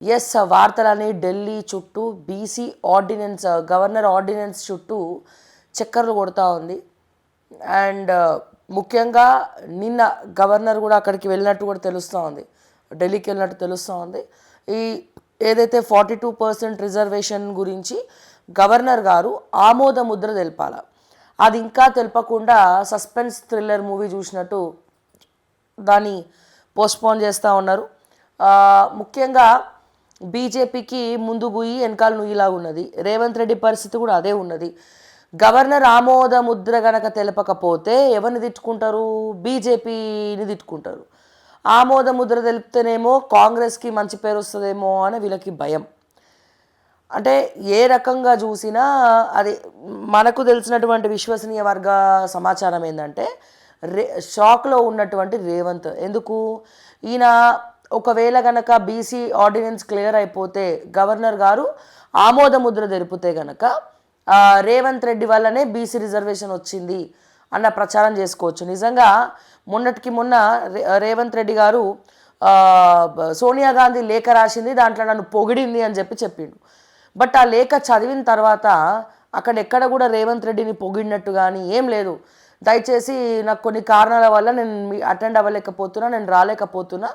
Yes వార్తలని Delhi చుట్టూ BC ordinance governor ordinance చుట్టూ చక్కర్లు కొడతా ఉంది. అండ్ ముఖ్యంగా నిన్న గవర్నర్ కూడా అక్కడికి వెళ్ళినట్టు కూడా తెలుస్తూ ఉంది, ఢిల్లీకి వెళ్ళినట్టు తెలుస్తూ ఉంది. ఈ ఏదైతే 42% రిజర్వేషన్ గురించి గవర్నర్ గారు ఆమోద ముద్ర తెలపాల, అది ఇంకా తెలపకుండా సస్పెన్స్ థ్రిల్లర్ మూవీ చూసినట్టు దాన్ని పోస్ట్పోన్ చేస్తూ ఉన్నారు. ముఖ్యంగా బీజేపీకి ముందు గుయ్యి వెనకాల నుయ్యిలాగా ఉన్నది. రేవంత్ రెడ్డి పరిస్థితి కూడా అదే ఉన్నది. గవర్నర్ ఆమోద ముద్ర గనక తెలపకపోతే ఎవరిని తిట్టుకుంటారు? బీజేపీని తిట్టుకుంటారు. ఆమోద ముద్ర తెలిపితేనేమో కాంగ్రెస్కి మంచి పేరు వస్తుందేమో అని వీళ్ళకి భయం. అంటే ఏ రకంగా చూసినా అది మనకు తెలిసినటువంటి విశ్వసనీయ వర్గ సమాచారం ఏంటంటే షాక్లో ఉన్నటువంటి రేవంత్. ఎందుకు? ఈయన ఒకవేళ గనక బీసీ ఆర్డినెన్స్ క్లియర్ అయిపోతే గవర్నర్ గారు ఆమోద ముద్ర తెలిపితే గనక రేవంత్ రెడ్డి వల్లనే బీసీ రిజర్వేషన్ వచ్చింది అన్న ప్రచారం చేసుకోవచ్చు. నిజంగా మొన్నటికి మొన్న రేవంత్ రెడ్డి గారు సోనియా గాంధీ లేఖ రాసింది, దాంట్లో నన్ను పొగిడింది అని చెప్పిండు. బట్ ఆ లేఖ చదివిన తర్వాత అక్కడ ఎక్కడ కూడా రేవంత్ రెడ్డిని పొగిడినట్టు కానీ ఏం లేదు. దయచేసి నాకు కొన్ని కారణాల వల్ల నేను అటెండ్ అవ్వలేకపోతున్నా, నేను రాలేకపోతున్నా,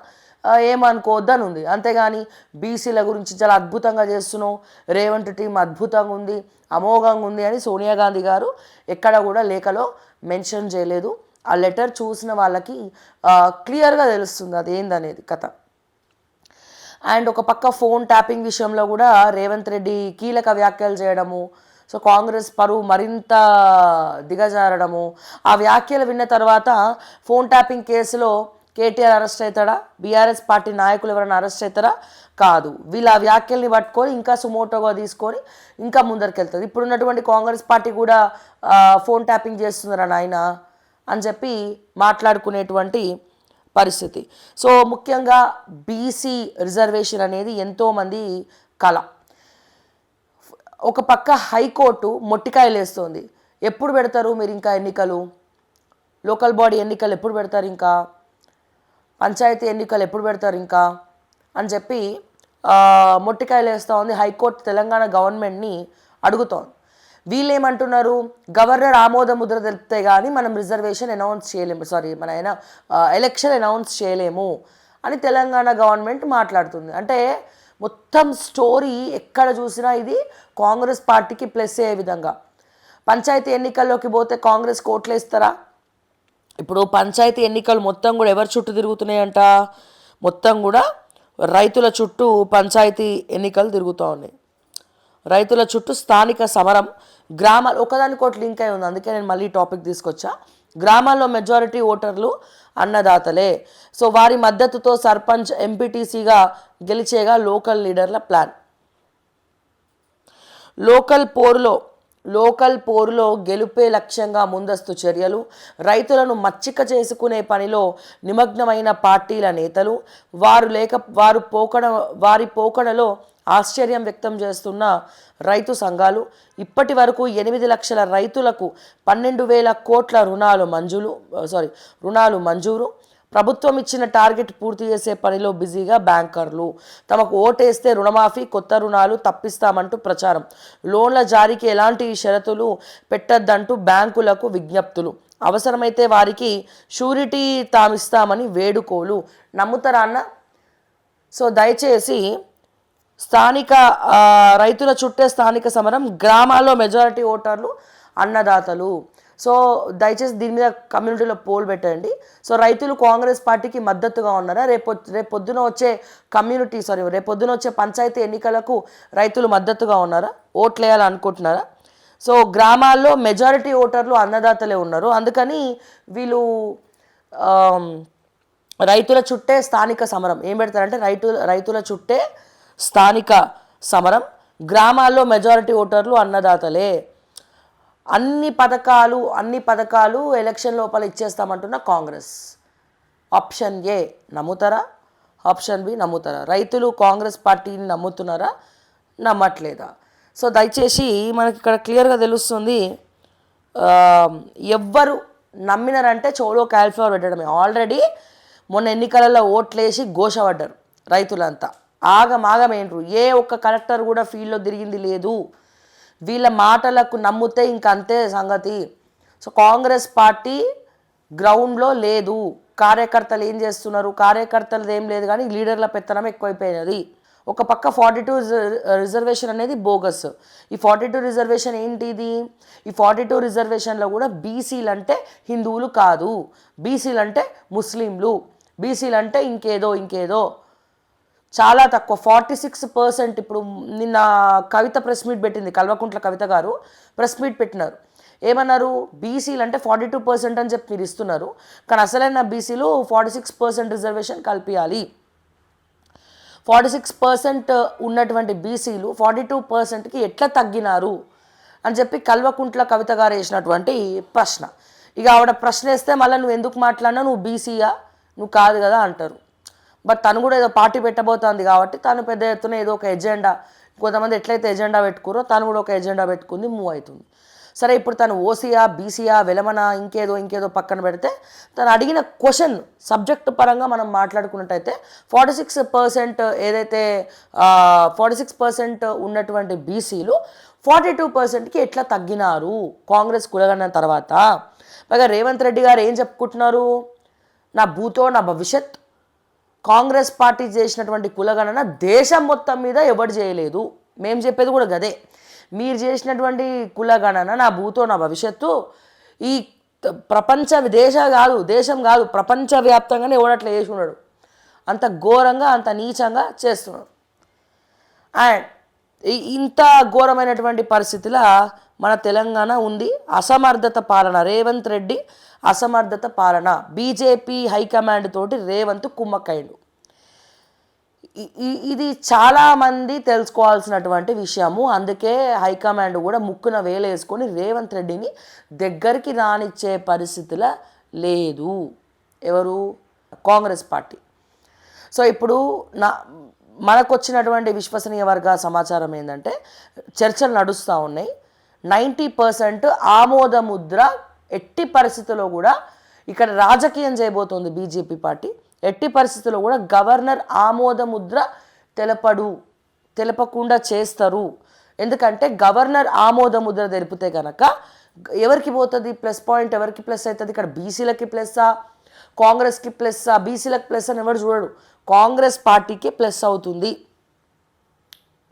ఏమనుకోవద్దని ఉంది. అంతేగాని బీసీల గురించి చాలా అద్భుతంగా చేస్తున్నావు, రేవంత్ టీం అద్భుతంగా ఉంది, అమోఘంగా ఉంది అని సోనియా గాంధీ గారు ఎక్కడ కూడా లేఖలో మెన్షన్ చేయలేదు. ఆ లెటర్ చూసిన వాళ్ళకి క్లియర్గా తెలుస్తుంది అది ఏందనేది కథ. అండ్ ఒక పక్క ఫోన్ ట్యాపింగ్ విషయంలో కూడా రేవంత్ రెడ్డి కీలక వ్యాఖ్యలు చేయడము, సో కాంగ్రెస్ పరువు మరింత దిగజారడము. ఆ వ్యాఖ్యలు విన్న తర్వాత ఫోన్ ట్యాపింగ్ కేసులో కేటీఆర్ అరెస్ట్ అవుతాడా? బీఆర్ఎస్ పార్టీ నాయకులు ఎవరైనా అరెస్ట్ అవుతారా? కాదు. వీళ్ళ వ్యాఖ్యల్ని పట్టుకొని ఇంకా సుమోటోగా తీసుకొని ఇంకా ముందరికి వెళ్తుంది. ఇప్పుడున్నటువంటి కాంగ్రెస్ పార్టీ కూడా ఫోన్ ట్యాపింగ్ చేస్తున్నారా నాయన అని చెప్పి మాట్లాడుకునేటువంటి పరిస్థితి. సో ముఖ్యంగా బీసీ రిజర్వేషన్ అనేది ఎంతోమంది కళ. ఒక పక్క హైకోర్టు మొట్టికాయలు వేస్తుంది. ఎప్పుడు పెడతారు మీరు ఇంకా ఎన్నికలు? లోకల్ బాడీ ఎన్నికలు ఎప్పుడు పెడతారు? ఇంకా పంచాయతీ ఎన్నికలు ఎప్పుడు పెడతారు ఇంకా అని చెప్పి మొట్టికాయలు వేస్తూ ఉంది. హైకోర్టు తెలంగాణ గవర్నమెంట్ని అడుగుతోంది. వీళ్ళేమంటున్నారు? గవర్నర్ ఆమోద ముద్ర తెలిపితే కానీ మనం రిజర్వేషన్ అనౌన్స్ చేయలేము, మన ఎలక్షన్ అనౌన్స్ చేయలేము అని తెలంగాణ గవర్నమెంట్ మాట్లాడుతుంది. అంటే మొత్తం స్టోరీ ఎక్కడ చూసినా ఇది కాంగ్రెస్ పార్టీకి ప్లస్ అయ్యే విధంగా. పంచాయతీ ఎన్నికల్లోకి పోతే కాంగ్రెస్ కోట్లు ఇస్తారా? ఇప్పుడు పంచాయతీ ఎన్నికలు మొత్తం కూడా ఎవరి చుట్టూ తిరుగుతున్నాయంట? మొత్తం కూడా రైతుల చుట్టూ పంచాయతీ ఎన్నికలు తిరుగుతూ ఉన్నాయి. రైతుల చుట్టూ స్థానిక సమరం. గ్రామాలు ఒకదానికోటి లింక్ అయి ఉంది, అందుకే నేను మళ్ళీ టాపిక్ తీసుకొచ్చా. గ్రామాల్లో మెజారిటీ ఓటర్లు అన్నదాతలే. సో వారి మద్దతుతో సర్పంచ్ ఎంపీటీసీగా గెలిచేగా లోకల్ లీడర్ల ప్లాన్. లోకల్ పోరులో గెలుపే లక్ష్యంగా ముందస్తు చర్యలు. రైతులను మచ్చిక చేసుకునే పనిలో నిమగ్నమైన పార్టీల నేతలు. వారి పోకడలో ఆశ్చర్యం వ్యక్తం చేస్తున్న రైతు సంఘాలు. ఇప్పటి వరకు 8 లక్షల రైతులకు 12,000 కోట్ల రుణాలు మంజూరు. ప్రభుత్వం ఇచ్చిన టార్గెట్ పూర్తి చేసే పనిలో బిజీగా బ్యాంకర్లు. తమకు ఓటేస్తే రుణమాఫీ, కొత్త రుణాలు తప్పిస్తామంటూ ప్రచారం. లోన్ల జారీకి ఎలాంటి షరతులు పెట్టద్దంటూ బ్యాంకులకు విజ్ఞప్తులు. అవసరమైతే వారికి షూరిటీ తామిస్తామని వేడుకోలు. నమ్ముతారా అన్న? సో దయచేసి స్థానిక రైతుల చుట్టే స్థానిక సమరం. గ్రామాల్లో మెజారిటీ ఓటర్లు అన్నదాతలు. సో దయచేసి దీని మీద కమ్యూనిటీలో పోల్ పెట్టండి. సో రైతులు కాంగ్రెస్ పార్టీకి మద్దతుగా ఉన్నారా? రేపొద్దున వచ్చే పంచాయతీ ఎన్నికలకు రైతులు మద్దతుగా ఉన్నారా? ఓట్లు వేయాలనుకుంటున్నారా? సో గ్రామాల్లో మెజారిటీ ఓటర్లు అన్నదాతలే ఉన్నారు. అందుకని వీళ్ళు రైతుల చుట్టే స్థానిక సమరం ఏం పెడతారంటే రైతుల చుట్టే స్థానిక సమరం. గ్రామాల్లో మెజారిటీ ఓటర్లు అన్నదాతలే. అన్ని పథకాలు ఎలక్షన్ లోపల ఇచ్చేస్తామంటున్న కాంగ్రెస్. ఆప్షన్ ఏ నమ్ముతారా? ఆప్షన్ బి నమ్ముతారా? రైతులు కాంగ్రెస్ పార్టీని నమ్ముతున్నారా, నమ్మట్లేదా? సో దయచేసి మనకి ఇక్కడ క్లియర్గా తెలుస్తుంది. ఎవ్వరు నమ్మినారంటే చోలో క్యాల్ఫ్లవర్ పెట్టడమే. ఆల్రెడీ మొన్న ఎన్నికలలో ఓట్లేసి ఘోషపడ్డారు రైతులంతా. ఆగమాగమేండ్రు. ఏ ఒక్క కలెక్టర్ కూడా ఫీల్డ్లో తిరిగింది లేదు. వీళ్ళ మాటలకు నమ్మితే ఇంక అంతే సంగతి. సో కాంగ్రెస్ పార్టీ గ్రౌండ్లో లేదు. కార్యకర్తలు ఏం చేస్తున్నారు, కార్యకర్తలది ఏం లేదు, కానీ లీడర్ల పెత్తనం ఎక్కువైపోయినది. ఒక పక్క 42 రిజర్వేషన్ అనేది బోగస్. ఈ 42 రిజర్వేషన్ ఏంటిది? ఈ 42 రిజర్వేషన్లో కూడా బీసీలు అంటే హిందువులు కాదు, బీసీలు అంటే ముస్లింలు, బీసీలు అంటే ఇంకేదో చాలా తక్కువ 46%. ఇప్పుడు నిన్న కవిత ప్రెస్ మీట్ పెట్టింది, కల్వకుంట్ల కవిత గారు ప్రెస్ మీట్ పెట్టినారు. ఏమన్నారు? బీసీలు అంటే 42% అని చెప్పి మీరు ఇస్తున్నారు, కానీ అసలైన బీసీలు 46% రిజర్వేషన్ కల్పించాలి. 46% ఉన్నటువంటి బీసీలు 42%కి ఎట్లా తగ్గినారు అని చెప్పి కల్వకుంట్ల కవిత గారు వేసినటువంటి ప్రశ్న. ఇక ఆవిడ ప్రశ్న వేస్తే మళ్ళీ నువ్వు ఎందుకు మాట్లాడినా, నువ్వు బీసీయా, నువ్వు కాదు కదా అంటారు. బట్ తను కూడా ఏదో పార్టీ పెట్టబోతోంది కాబట్టి తను పెద్ద ఎత్తున ఏదో ఒక ఎజెండా, కొంతమంది ఎట్లయితే ఎజెండా పెట్టుకురో తను కూడా ఒక ఎజెండా పెట్టుకుంది, మూవ్ అవుతుంది. సరే, ఇప్పుడు తను ఓసీయా, బీసీయా, వెలమనా, ఇంకేదో పక్కన పెడితే తను అడిగిన క్వశ్చన్ సబ్జెక్టు పరంగా మనం మాట్లాడుకున్నట్టయితే 46% ఏదైతే 46% ఉన్నటువంటి బీసీలు 42%కి ఎట్లా తగ్గినారు కాంగ్రెస్ కులగన్న తర్వాత. పైగా రేవంత్ రెడ్డి గారు ఏం చెప్పుకుంటున్నారు? నా భూతో నా భవిష్యత్, కాంగ్రెస్ పార్టీ చేసినటువంటి కులగణన దేశం మొత్తం మీద ఎవరు చేయలేదు. మేము చెప్పేది కూడా గదే. మీరు చేసినటువంటి కులగణన నా భూతో నా భవిష్యత్తు ఈ దేశం కాదు ప్రపంచవ్యాప్తంగానే ఎవడట్లా చేసి ఉన్నాడు. అంత ఘోరంగా, అంత నీచంగా చేస్తున్నాడు. అండ్ ఇంత ఘోరమైనటువంటి పరిస్థితిలో మన తెలంగాణ ఉంది. అసమర్థత పాలన, రేవంత్ రెడ్డి అసమర్థత పాలన. బీజేపీ హైకమాండ్ తోటి రేవంత్ కుమ్మక్కైండు. ఇది చాలామంది తెలుసుకోవాల్సినటువంటి విషయము. అందుకే హైకమాండ్ కూడా ముక్కున వేలేసుకొని రేవంత్ రెడ్డిని దగ్గరికి రానిచ్చే పరిస్థితిలో లేదు. ఎవరు? కాంగ్రెస్ పార్టీ. సో ఇప్పుడు మనకు వచ్చినటువంటి విశ్వసనీయ వర్గ సమాచారం ఏంటంటే చర్చలు నడుస్తూ ఉన్నాయి. 90% ఆమోద ముద్ర ఎట్టి పరిస్థితుల్లో కూడా ఇక్కడ రాజకీయం చేయబోతోంది బీజేపీ పార్టీ. ఎట్టి పరిస్థితుల్లో కూడా గవర్నర్ ఆమోద ముద్ర తెలపకుండా చేస్తారు. ఎందుకంటే గవర్నర్ ఆమోద ముద్ర తెలిపితే కనుక ఎవరికి పోతుంది ప్లస్ పాయింట్, ఎవరికి ప్లస్ అవుతుంది? ఇక్కడ బీసీలకి ప్లస్సా, కాంగ్రెస్కి ప్లస్సా? బీసీలకు ప్లస్ అని ఎవరు చూడడు, కాంగ్రెస్ పార్టీకి ప్లస్ అవుతుంది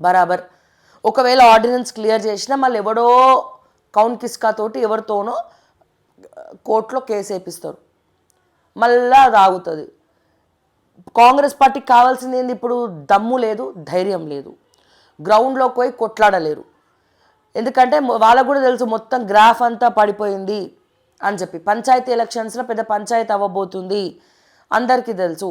బరాబర్. ఒకవేళ ఆర్డినెన్స్ క్లియర్ చేసినా మళ్ళీ ఎవడో కౌన్ కిస్కా తోటి ఎవరితోనో కోర్టులో కేసు వేపిస్తారు, మళ్ళా అది ఆగుతుంది. కాంగ్రెస్ పార్టీకి కావాల్సింది ఏంది? ఇప్పుడు దమ్ము లేదు, ధైర్యం లేదు, గ్రౌండ్లోకి పోయి కొట్లాడలేరు. ఎందుకంటే వాళ్ళకు కూడా తెలుసు మొత్తం గ్రాఫ్ అంతా పడిపోయింది అని చెప్పి. పంచాయతీ ఎలక్షన్స్లో పెద్ద పంచాయతీ అవ్వబోతుంది అందరికీ తెలుసు.